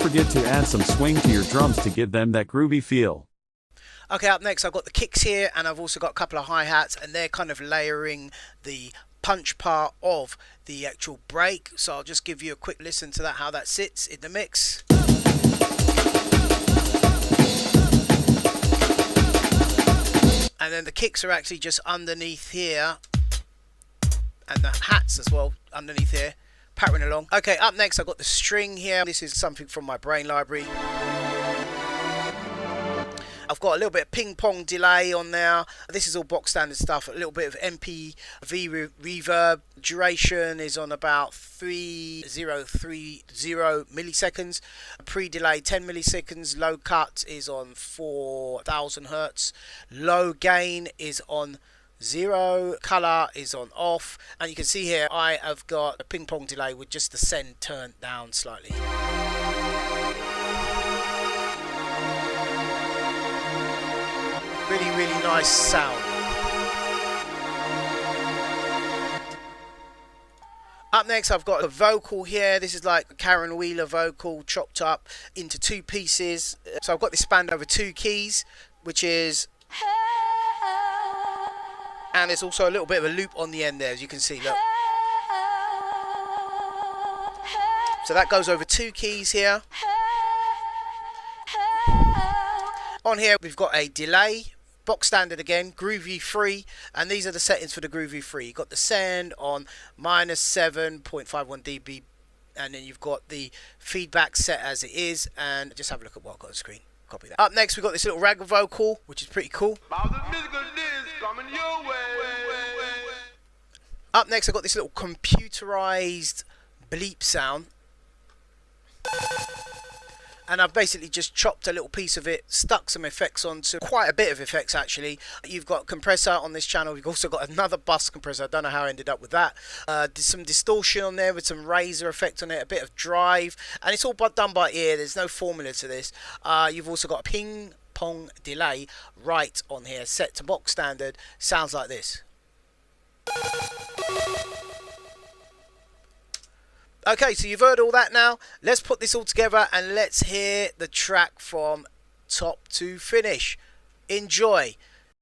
forget to add some swing to your drums to give them that groovy feel. Okay, up next I've got the kicks here, and I've also got a couple of hi-hats, and they're kind of layering the punch part of the actual break. So I'll just give you a quick listen to that, how that sits in the mix. And then the kicks are actually just underneath here, and the hats as well underneath here, pattering along. Okay, up next I've got the string here. This is something from my Brain library. I've got a little bit of ping pong delay on there. This is all box standard stuff. A little bit of MPV reverb. Duration is on about 3030 milliseconds. Pre-delay 10 milliseconds. Low cut is on 4000 hertz. Low gain is on 0. Color is on off. And you can see here I have got a ping pong delay with just the send turned down slightly. Really nice sound. Up next I've got a vocal here. This is like a Karen Wheeler vocal chopped up into two pieces. So I've got this spanned over two keys, which is, and there's also a little bit of a loop on the end there, as you can see, look. So that goes over two keys here. On here we've got a delay, box standard again, Groovy free, and these are the settings for the Groovy free. You've got the send on -7.51 dB, and then you've got the feedback set as it is, and just have a look at what I've got on the screen. Copy that. Up next we've got this little rag vocal, which is pretty cool. Up next I've got this little computerized bleep sound. And I've basically just chopped a little piece of it, stuck some effects onto, quite a bit of effects actually. You've got compressor on this channel, you've also got another bus compressor, I don't know how I ended up with that. There's some distortion on there with some razor effect on it, a bit of drive, and it's all done by ear, there's no formula to this. You've also got a ping pong delay right on here, set to box standard, sounds like this. Okay, so you've heard all that now. Let's put this all together and let's hear the track from top to finish. Enjoy.